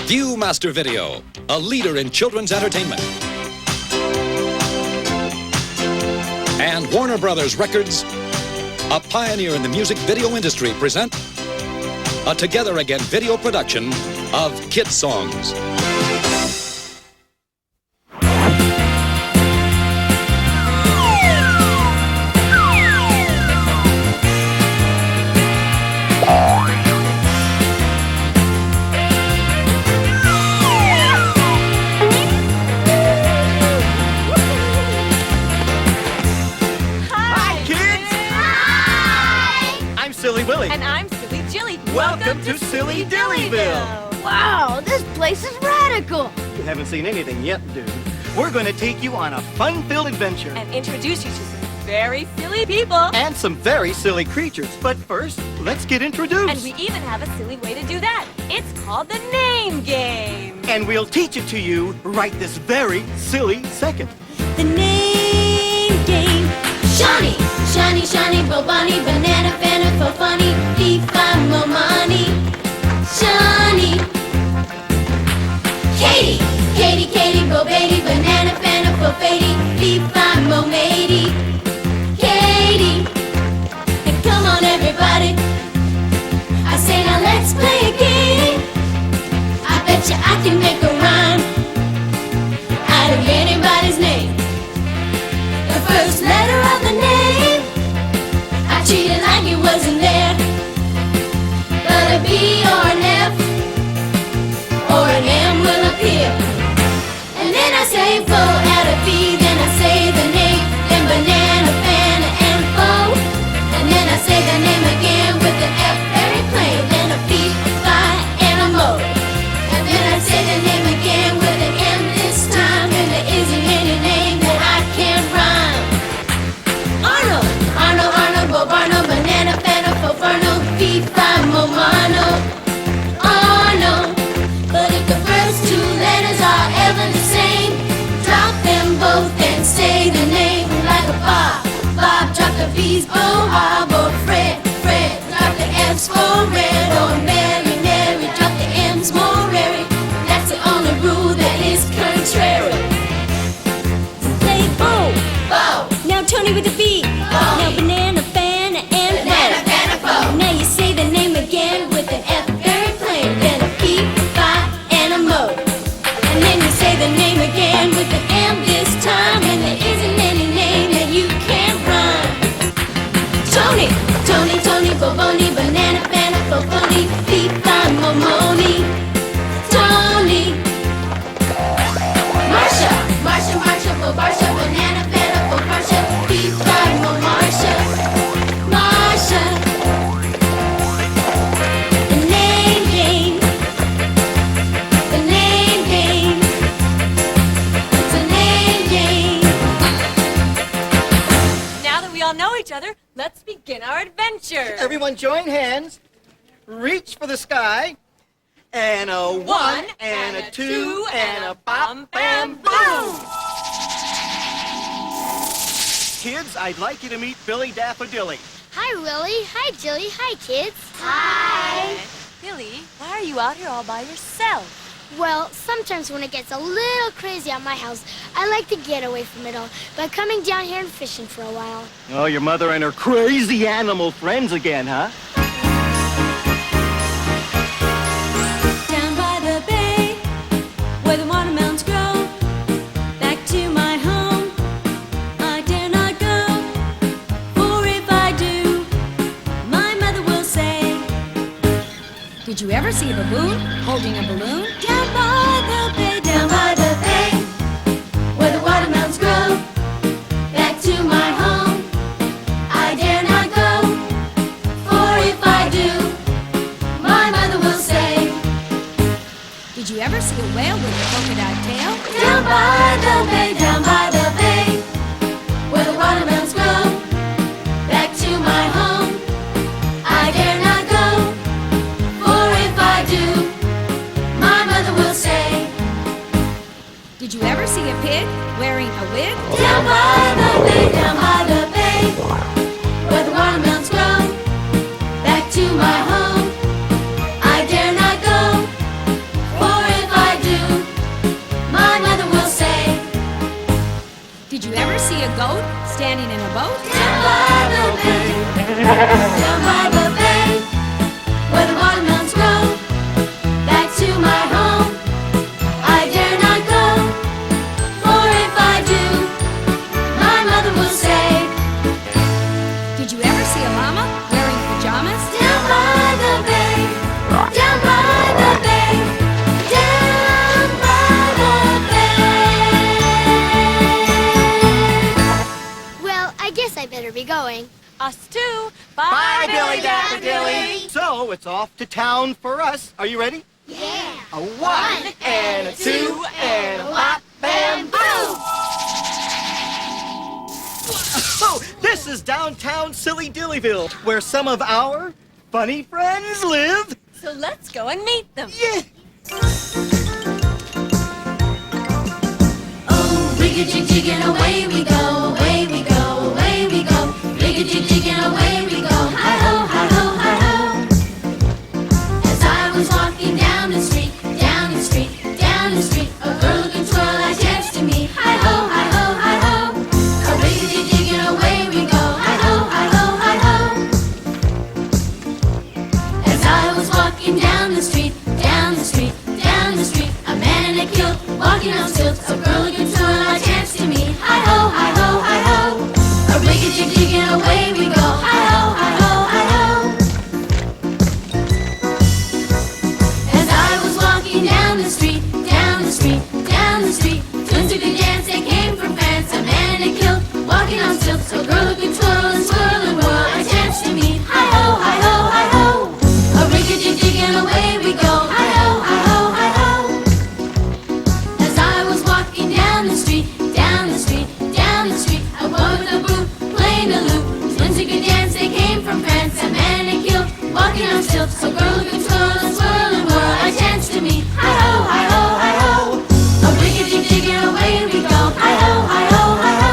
Viewmaster Video, a leader in children's entertainment. And Warner Brothers Records, a pioneer in the music video industry, present a Together Again video production of Kidsongs. Silly Willy. And I'm Silly Jilly. Welcome to Silly Dillyville. Wow, this place is radical. You haven't seen anything yet, dude. We're going to take you on a fun-filled adventure. And introduce you to some very silly people. And some very silly creatures. But first, let's get introduced. And we even have a silly way to do that. It's called the name game. And we'll teach it to you right this very silly second. The name game. Shawnee, shiny, shiny, Bobani, banana, fana, for funny, Fifa, Momani. Shawnee. Katie, Katie, Katie, Bobady, banana, fana, for fady, Fifa, Momady. Katie. And come on, everybody. I say now let's play a game. I bet you I can make a rhyme out of anybody's name. The first letter of the name, I treat it like it wasn't there. But a B or an F or an M will appear. And then I say fo, add a B, then I say the name, then banana, fana, and fo. And then I say the name again with an F very plain, then a P, fi, and a mo. And then I say the name again with an M this time, and there isn't any name that I can't rhyme. Arnold, Arnold, Arnold, Bobarno, banana, fana, fofarno, fifa, momano. Arnold, but if the first two letters are ever the same, drop them both and say the name like a Bob. Bob, drop the B's, Bob, or Fred, Fred, drop the F's for red, or Mary, Mary, drop the M's, Morary. That's the only rule that is contrary. Play Bo. Bo. Now Tony with the B. Now banana, fana, and Banana, fana, fo. Now you say the name again with an F very plain, then a P, fi, and a mo. And then you say the name again with an M this time, and there isn't any name that you can't rhyme. Tony, Tony, Tony, Boboni, banana, fana, fofoni, fifa, momoni. Tony. Marsha, Marsha, Marsha, Bobarsha, banana, fana, fofarsha, fifa, momarsha. Marsha. The name game. The name game. It's a name game. Now that we all know each other, let's begin our adventure. Everyone join hands. Reach for the sky. And a one, and a two, and a bop, bam, boom! Kids, I'd like you to meet Billy Daffodilly. Hi, Willie. Hi, Jilly. Hi, kids. Hi. Billy, why are you out here all by yourself? Well, sometimes when it gets a little crazy at my house, I like to get away from it all by coming down here and fishing for a while. Oh, your mother and her crazy animal friends again, huh? Down by the bay, where the watermelons grow, back to my home, I dare not go. For if I do, my mother will say, Did you ever see a baboon holding a balloon? down by the bay, where the watermelons grow, back to my home, I dare not go. For if I do, my mother will say, Did you ever see a whale with a polka dot tail? down by the bay, where the watermelons grow, back to my home, I dare not go. For if I do, my mother will say, Did you ever see a pig wearing a wig? down by the bay, where the watermelons grow, back to my home, I dare not go. For if Standing in a boat? Down by the bay, down by the bay, where the watermelons grow. Back to my home, I dare not go, for if I do, my mother will say, Did you ever see a llama wearing pajamas? down by the bay, down by the bay, down by the bay. Well, I guess I better be going. Us too. Bye, Dilly Daffodilly. So it's off to town for us. Are you ready? Yeah. A 1 and a 2 and a bop, bam, boom! Oh, this is downtown Silly Dillyville, where some of our funny friends live. So let's go and meet them. Yeah. Oh, rig-a-jig-jig and away we go, away we go, away we go. Rig-a-jig-jig and away we go, hi-ho, hi-ho, hi-ho. As I was walking down the street, down the street, down the street, a girl looking twirl I chanced to meet, hi-ho, hi-ho, hi-ho. A rig-a-jig-jig and away we go, hi-ho, hi-ho, hi-ho. As I was walking down the street, down the street, down the street, a man in a kilt, walking on stilts, a girl looking twirl I chanced to meet, hi-ho, hi-ho, hi-ho. A rig-a-jig-jig and away we go, hi-ho, hi-ho, hi-ho. As I was walking down the street, down the street, down the street, twins who could dance, they came from France, a man in a kilt, walking on stilts, a girl who could twirl and swirl and whirl, I chanced to meet, hi-ho, hi-ho, hi-ho. A rig-a-jig-jig and away we go, hi-ho, hi-ho, hi-ho. As I was walking down the street, down the street, down the street, a boy with a boot, playing a lute, twins who could dance, they came from France, a man in a kilt, walking on stilts, a girl who could twirl and swirl and whirl, I chanced to meet, hi-ho, hi-ho, hi-ho. A rig-a-jig-jig and away we go, hi-ho, hi-ho, hi-ho.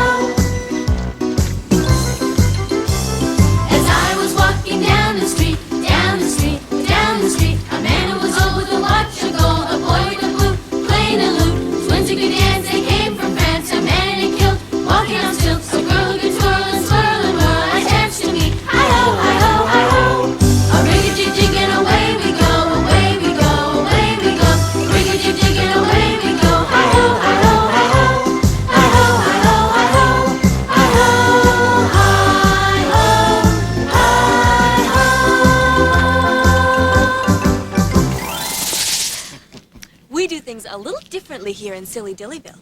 As I was walking down the street, down the street, down the street, a man who was old with a watch of gold, a boy with a flute, playing a lute, twins who could dance, they came from France, a man in a kilt, walking on stilts, a girl who could twirl and swirl and whirl, I chanced to meet, hi-ho, hi-ho, hi-ho. A rig-a-jig-jig and away we go, away we go, away we go, rig-a-jig-jig and away we go, hi-ho, hi-ho, hi-ho, hi-ho, hi-ho, hi-ho, hi-ho, hi-ho. We do things a little differently here in Silly Dillyville.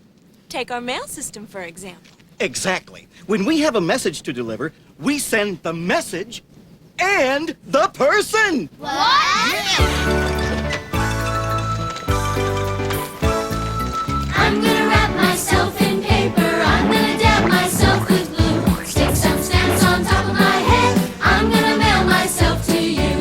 Take our mail system, for example. Exactly. When we have a message to deliver, we send the message and the person. What? I'm gonna wrap myself in paper. I'm gonna dab myself with glue. Stick some stamps on top of my head. I'm gonna mail myself to you.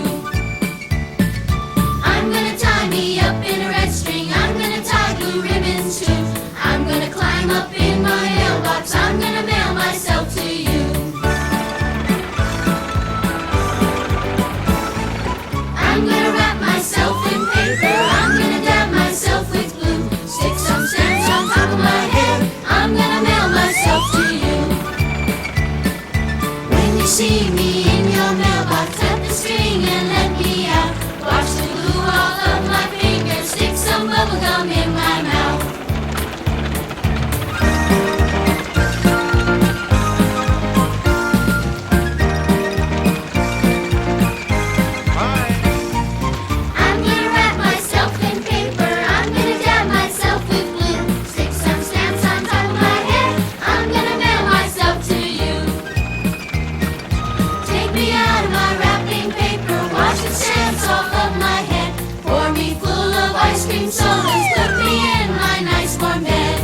I'm gonna tie me up in a red string. I'm gonna tie blue ribbons too. I'm gonna climb up in my mailbox. I'm gonna mail myself to you. I'm gonna wrap myself in paper. I'm gonna dab myself with glue. Stick some stamps on top of my head. I'm gonna mail myself to you. When you see me in your mailbox, cut the string and let me out. Watch the glue all of my fingers. Stick some bubble gum in my mouth. I'm gonna wrap myself in paper. I'm gonna dab myself with glue. Stick some stamps on top of my head. I'm gonna mail myself to you. Take me out of my wrapping paper. Wash the stamps off of my head. Pour me full of ice cream sodas. Put me in my nice warm bed.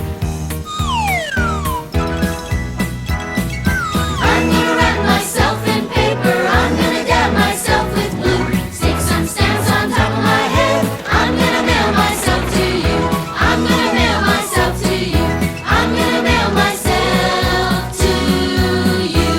I'm gonna wrap myself in paper. I'm gonna dab myself with glue. Stick some stamps on top of my head. I'm gonna mail myself to you. I'm gonna mail myself to you. I'm gonna mail myself to you.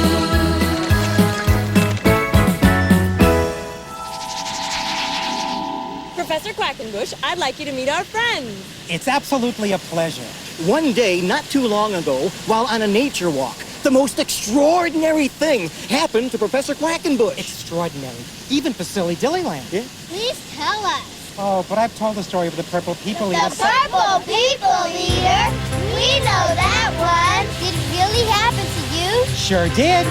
Professor Quackenbush, I'd like you to meet our friends. It's absolutely a pleasure. One day, not too long ago, while on a nature walk, The most extraordinary thing happened to Professor Quackenbush. Extraordinary. Even for Silly Dillyland. Yeah? Please tell us. Oh, but I've told the story of the Purple People The Eater. Purple People Eater? We know that one. Did it really happen to you? Sure did.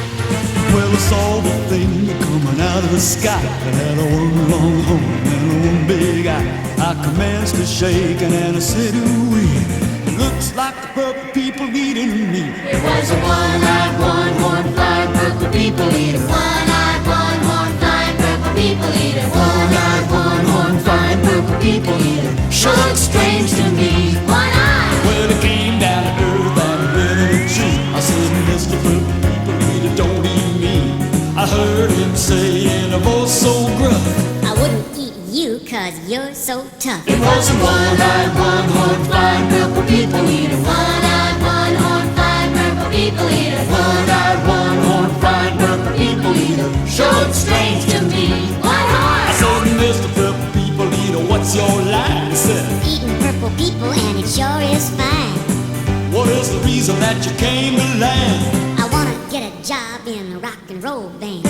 Well, I saw the thing coming out of the sky. It had a one long horn and a one big eye. I commenced to shake and I said, ooh-wee. It looks like the purple people eating me. It was a one-eyed, one-horn, flying purple people eater. One-eyed, one-horn, flying purple people eater. One-eyed, one-horn, flying purple people eater. Sure looks strange to me. One-eyed. Well, it came down to earth and it lit in a tree. I said, Mr. Purple People Eater, don't eat me. I heard him say in a voice so gruff, I wouldn't eat you 'cause you're so tough. it was a one-eyed, one-horn, flying purple people eater. One-eyed, one-horn, flying purple people eater. One-eyed, one-horn, flying purple people eater. Sure looks strange to me. One-horn. I said, Mr. Purple People Eater, what's your line? He said, Eating purple people and it sure is fine. what is the reason that you came to land? I wanna get a job in a rock and roll band.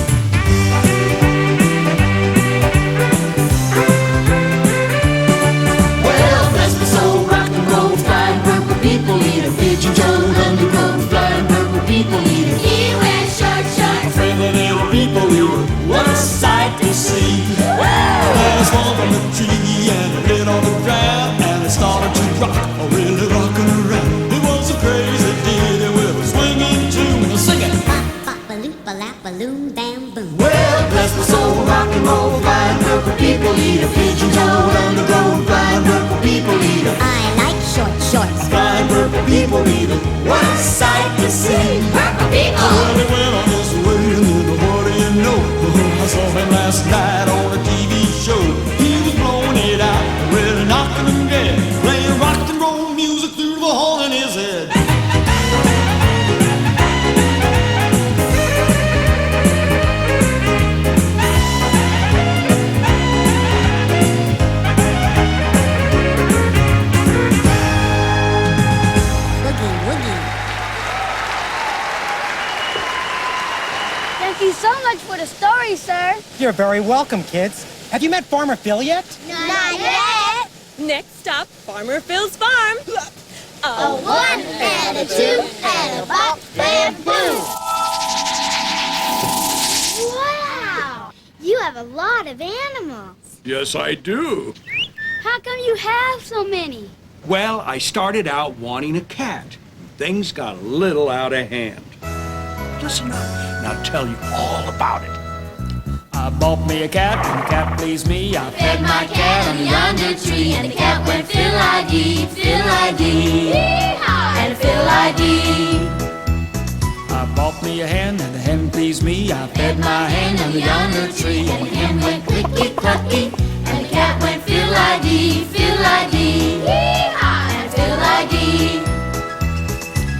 Well, bless my soul, rock and roll, flying purple people eater. Pigeon Joe, underground, flying purple people eater. He wears short shorts. A friendly little people eater, what a sight to see. There's one from the tree and it lit on the ground, and it started to rock, really rocking around. It was a crazy ditty with a swinging tune, singing. Bop, bop, a loop, a lap, a loom, bam, boom. Well, bless my soul, rock and roll, flying purple people eater. Pigeon Joe, underground, flying purple people eater. I like short shorts. Flying purple people eater, what a sight to see. Purple people. Well, he went on his way, and then what do you know? I saw him last night on a TV show. He was blowing it out, really knocking them dead, playing rock and roll music through the hole in his head. Boogie woogie. Thank you so much for the story, sir. You're very welcome, kids. Have you met Farmer Phil yet? Not yet. Next stop, Farmer Phil's farm. A one and a two and a bop, bam, boom. Wow. You have a lot of animals. Yes, I do. How come you have so many? Well, I started out wanting a cat. Things got a little out of hand. Listen up, and I'll tell you all about it. I bought me a cat, and the cat pleased me. I Fed my cat on yonder tree, and the cat went fill-I-dee, fill-I-dee, and fill-I-dee. I bought me a hen, and the hen pleased me. I fed my hen on the yonder tree, And the hen went clicky-clucky, and the cat went fill-I-dee, fill-I-dee, and fill-I-dee.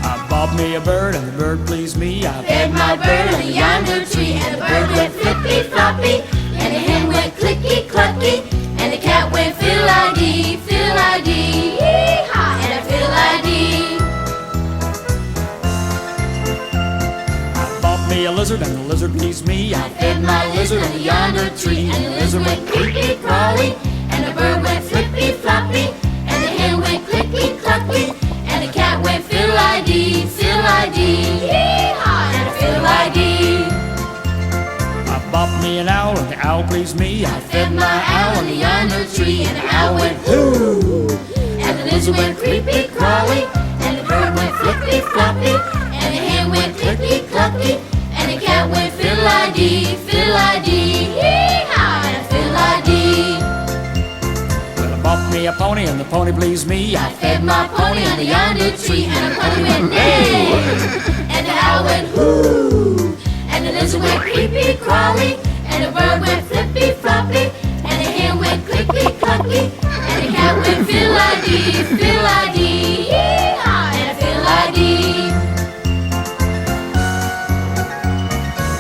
I bought me a bird, and the bird pleased me. I Fed my bird on the yonder tree, and the bird went flippy-floppy, and the hen went clicky-clucky, and the cat went fill-I-dee, fill-I-dee, and fill-I-dee. I bought me a lizard, and the lizard pleased me. I Fed my lizard on the yonder tree, and the lizard went creepy-crawly, and the bird went flippy-floppy, and the hen went clicky-clucky, and the cat went fill-I-dee, fill-I-dee, and fill-I-dee. I bought me an owl, and the owl pleased me. I Fed my owl on the yonder tree, and the owl went hoo, and the lizard went creepy-crawly, and the bird went flippy-floppy, and the hen went clicky-clucky, and the cat went fill-I-dee, fill-I-dee, and fill-I-dee. Well, I bought me a pony, and the pony pleased me. I fed my pony on the yonder tree, and the pony went neigh, and the owl went hoo, and the lizard went creepy-crawly, and the bird went flippy-floppy, and the hen went clicky-clucky, and the cat went fill-I-dee, fill-I-dee, and fill-I-dee.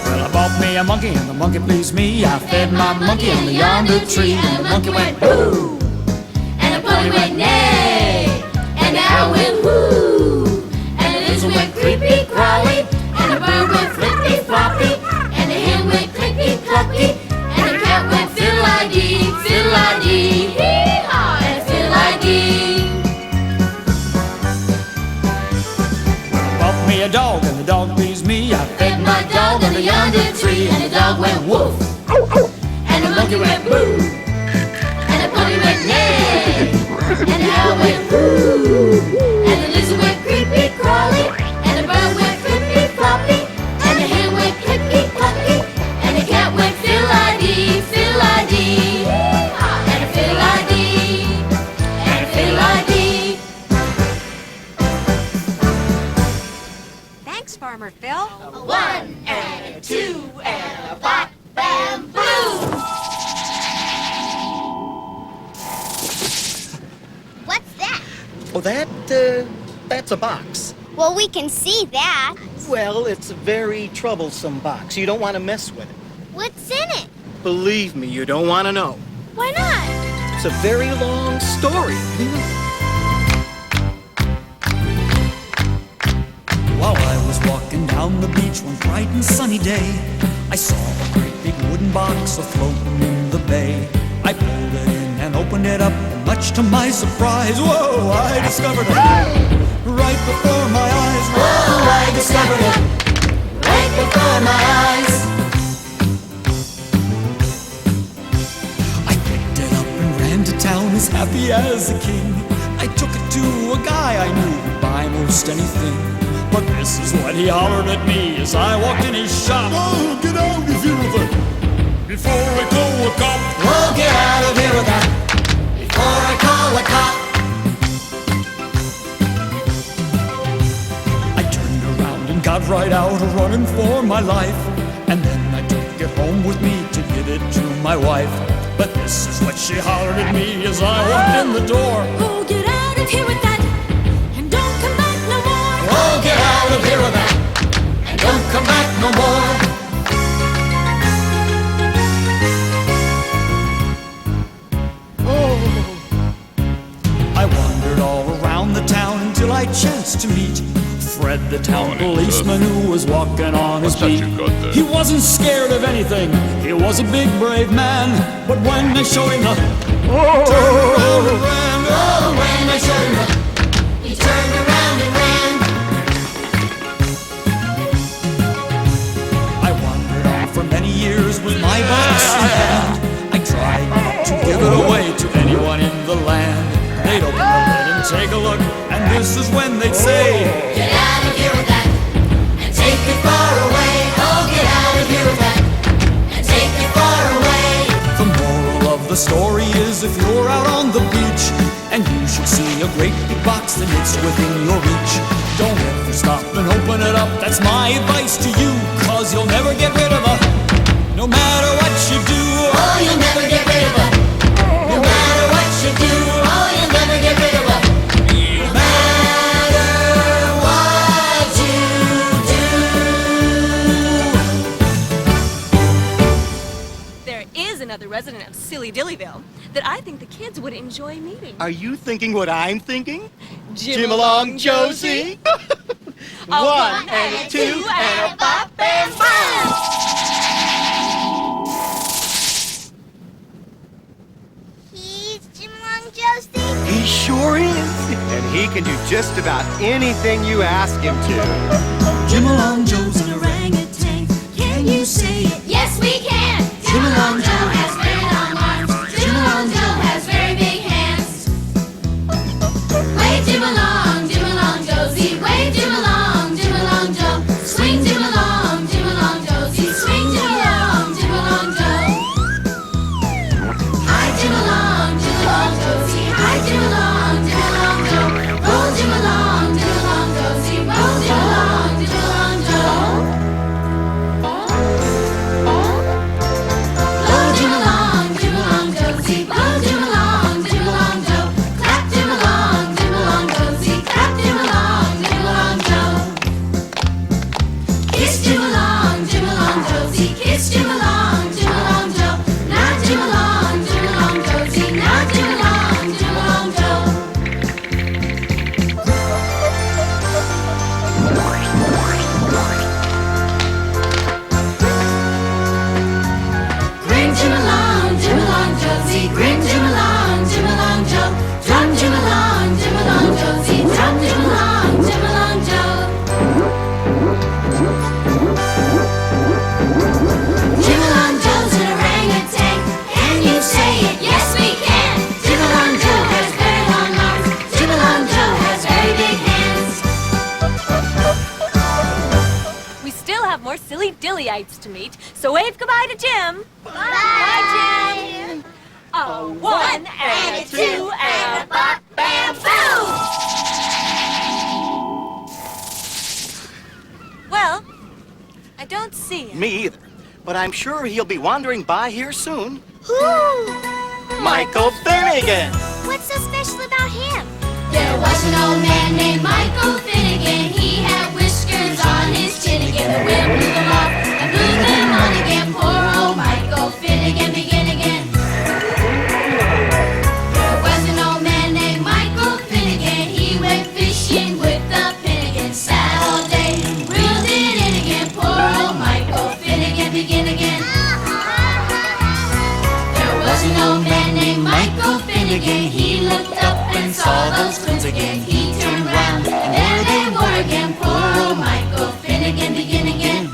Well, I bought me a monkey, and the monkey pleased me. I fed my monkey on the yonder tree, and the monkey went hoo, and the pony went neigh, and the owl went whoo, and the lizard went creepy-crawly, bird went flippy floppy, and the hen went clicky clucky, and the cat went fiddle-I-dee, fiddle-I-dee, hee-haw, and fiddle-I-dee. Bought me a dog and the dog pleased me. I Fed my dog under yonder tree, and the dog went woof, and the monkey went boo, and the pony went neigh, and the owl went hoo, and the lizard went creepy crawly, and the bird went flippy floppy, and the hen went clicky clucky, and the cat went fiddle-I-dee, fiddle-I-dee, and a fiddle-I-dee, and a fiddle-I-dee. Thanks, Farmer Phil. A 1 and a 2 and a bop, bam, boom. What's that? Oh, that's a box. Well, we can see that. Well, it's a very troublesome box. You don't want to mess with it. What's in it? Believe me, you don't want to know. Why not? It's a very long story. While I was walking down the beach one bright and sunny day, I saw a great big wooden box afloating in the bay. I pulled it in and opened it up, and much to my surprise, whoa, I discovered it right before my eyes. Whoa, I discovered it Right before my eyes. I picked it up and ran to town as happy as a king. I took it to a guy I knew who'd buy most anything. But this is what he hollered at me as I walked in his shop. Oh, get out of here with it before I call a cop. Oh, get out of here with that before I call a cop. I turned around and got right out running for my life. And then I took it home with me to give it to my wife. But this is what she hollered at me as I walked in the door. Oh, get out of here with that and don't come back no more. Oh, get out of here with that And don't come back no more. I wandered all around the town until I chanced to meet Fred, the town policeman who was walking on his beat. He wasn't scared of anything, he was a big brave man. But when they showed him the turned around and ran. Oh, when I showed him he turned around and ran. I wandered on for many years with my box in hand. I tried not to give it away to anyone in the land. They'd open the lid and take a look, and this is when they'd say, Get out of here with that and take it far away. Oh, get out of here with that and take it far away. the moral of the story is if you're out on the beach and you should see a great big box and it's within your reach, don't ever stop and open it up. That's my advice to you, cause you'll never get rid of it, no matter what you do. Oh, you'll never get rid of it. No matter what you do. Oh, you'll never get rid of it. No matter what you do. There is another resident of Silly Dillyville that I think the kids would enjoy meeting. Are you thinking what I'm thinking? Jim along, Josie. A 1 and a 2 and a bop and boom. He's Jim Long Josie. He sure is. And he can do just about anything you ask him to. Jim along Joe's an Orangutan, can you say it? Yes, we can. Jim Along Joe has very long arms. Jim Along Joe has very big hands. Wave Jim along Josie. Wave Jim along Joe. Swing Jim along Josie. Swing Jim along Joe. Hi Jim along Josie. Hi Jim along Joe. Roll Jim along Josie. Roll Jim along Joe. to Jim. Bye, Jim. A 1 and a 2 and a bop, bam, boom! Well, I don't see him. Me either. But I'm sure he'll be wandering by here soon. Who? Michael Finnegan! What's so special about him? There was an old man named Michael Finnegan. He had whiskers on his chin again. The wind blew them off and blew them on again. Poor old Michael Finnegan, begin again. There was an old man named Michael Finnegan. He went fishing with the Finnegan. Sat all day, reeled it in again. Poor old Michael Finnegan, begin again. There was an old man named Michael Finnegan. He looked up and saw those twins again. He turned round and there they were again. Poor old Michael Finnegan, begin again.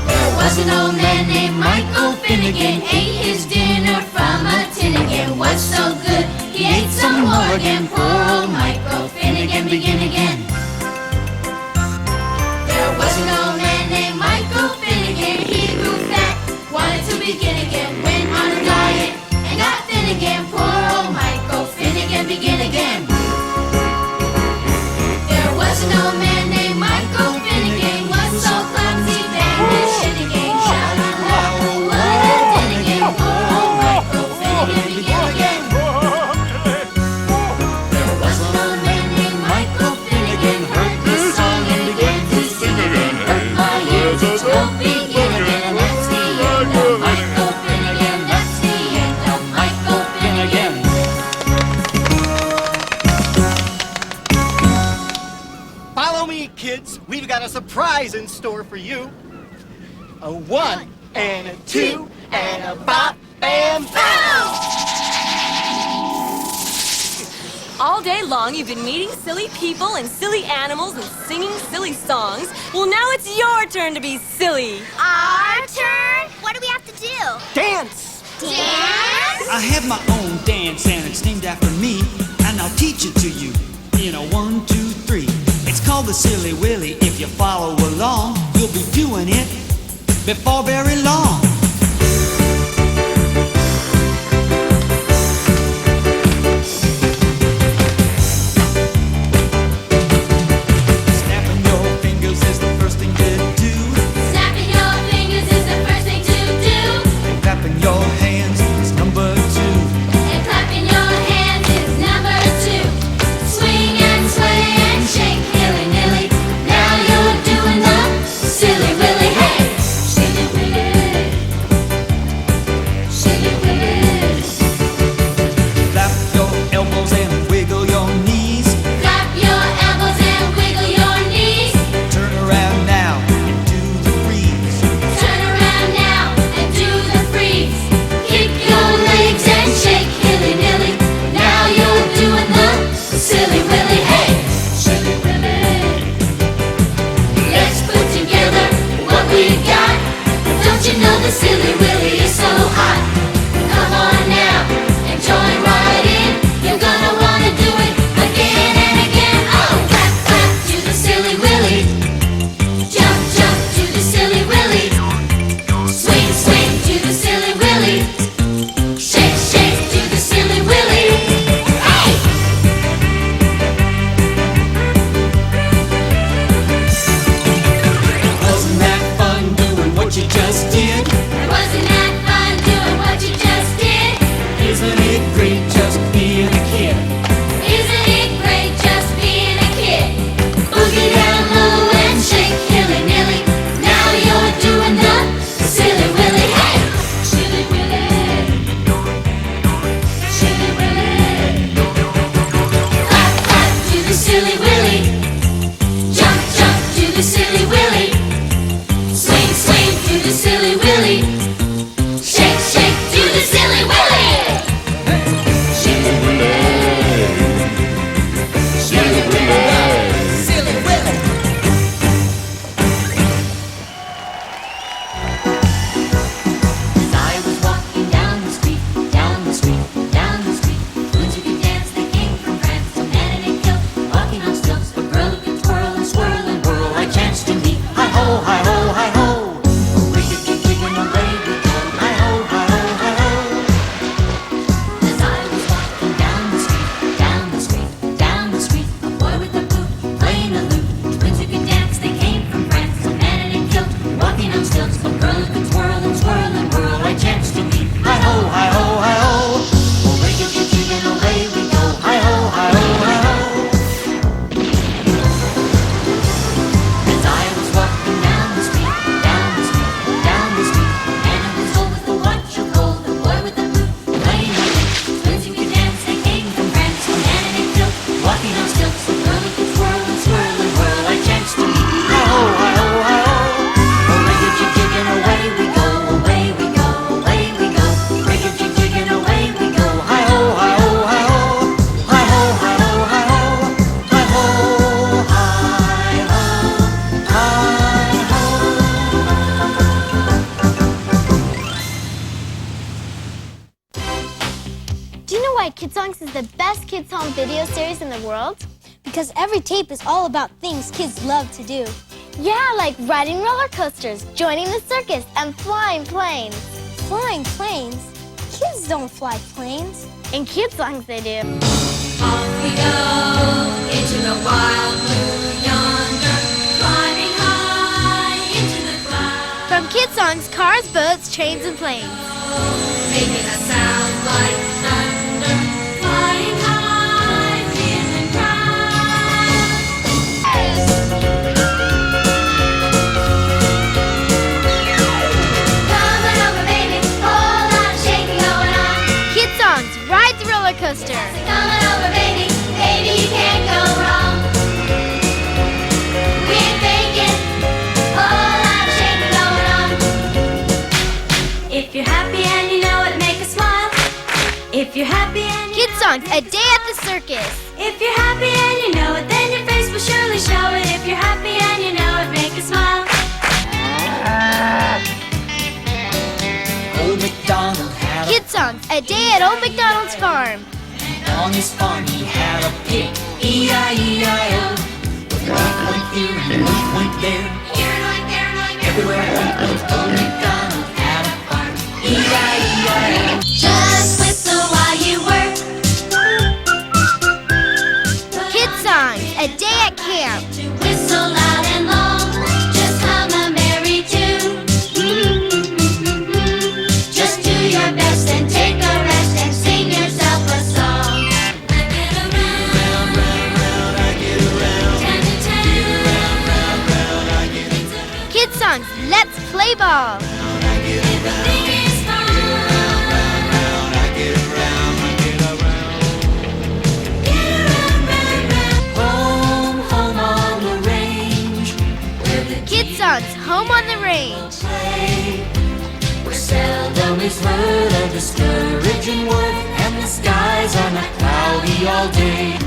There was an old man named Michael Finnegan. Ate his dinner from a tin again. Was so good, he ate some more again. Poor old Michael Finnegan, begin again. There was an old man named Michael Finnegan. He grew fat, wanted to begin again. Went on a diet and got thin again. Poor old Michael Finnegan, begin again. There was an old man named Michael Finnegan. Was so clumsy, vanished in again. Shout out loud, what a din again. Poor old Michael Finnegan, begin again. There was an old man named Michael Finnegan. Heard this song and began to sing again. Hurt my ears, it's no begin again. And that's the end of Michael Finnegan. That's the end of Michael Finnegan. Follow me, kids. We've got a surprise in store for you. A 1 and a 2 and a bop, bam, boom! All day long, you've been meeting silly people and silly animals and singing silly songs. Well, now it's your turn to be silly. Our turn? What do we have to do? Dance! Dance? I have my own dance and it's named after me, and I'll teach it to you in a 1, 2, 3. It's called the Silly Willy. If you follow along, you'll be doing it before very long. Snapping your fingers is the first thing to do. Snapping your fingers is the first thing to do. And clapping your hands is number 2. And clapping your hands is number 2. Swing and sway and shake nilly-nilly. Now you're doing the Silly Willy. Hey! Silly Willy. Do you know why Kidsongs is the best kids' home video series in the world? Because every tape is all about things kids love to do. Yeah, like riding roller coasters, joining the circus, and flying planes. Flying planes? Kids don't fly planes. In Kidsongs they do. Off we go into the wild blue yonder, climbing high into the clouds. From Kidsongs, cars, boats, trains, and planes. Making a sound like thunder, flying high in the clouds. Coming over, baby, whole lot of shaking going on. Kidsongs, ride the roller coaster. Coming over, baby, baby, you can't go wrong. We're thinking, whole lot of shaking going on. If you're happy and you know it, make a smile. If you're happy and you Kidsongs, a day at the circus. If you're happy and you know it, then your face will surely show it. If you're happy and you know it, make a smile. Old MacDonald had Kidsongs, a day at Old MacDonald's farm. on his farm he had a pig, E-I-E-I-O. With oink oink here and oink oink there, Here and oink, there and oink. everywhere oink oink. Old MacDonald had a farm, E-I-E-I-O. Just whistle while you work. Kidsongs, a day at camp. To whistle loud and long. Just hum a merry tune. Just do your best and take a rest and sing yourself a song. I get around, round, I get around. Ten to ten. Kidsongs, let's play ball. Everything is fine. Get around, round, round. Home, home on the range, Where the Kidsongs, home on the range. play, where seldom is heard a discouraging word, and the skies are not cloudy all day.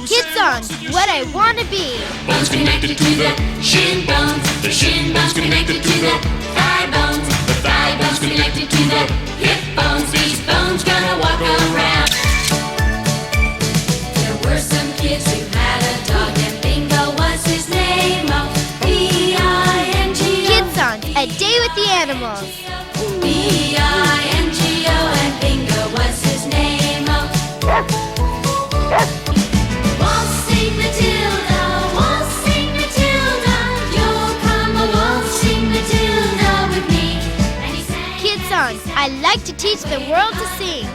Kidsongs, what I want to be. bones connected to the shin bones. The shin bones connected to the thigh bones. The thigh bones connected to the hip bones. These bones gonna walk around. There were some kids who had a dog and Bingo was his name. Oh, B-I-N-G-O. Kidsongs, a day with the animals. B-I-N-G-O and Bingo was his name. Oh. Waltzing Matilda, you'll come a waltzing Matilda with me. And he sang, Kidsongs, I like to teach the world to sing.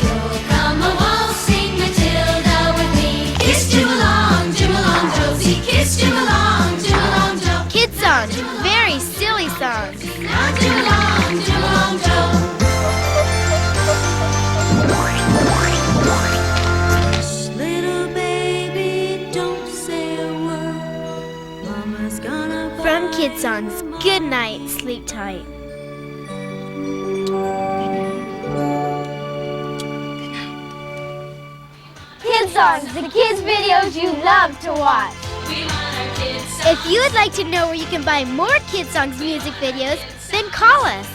you'll come a waltzing Matilda with me. Kiss Jim along, Josie. Kiss Jim along, Joe. Kidsongs, very silly songs. Now Jim along, Joe. Little baby, don't say a word. Mama's gonna From Kidsongs, good night, sleep tight. Kidsongs, the kids' videos you love to watch. We want our kids. If you would like to know where you can buy more Kidsongs music videos, then call us.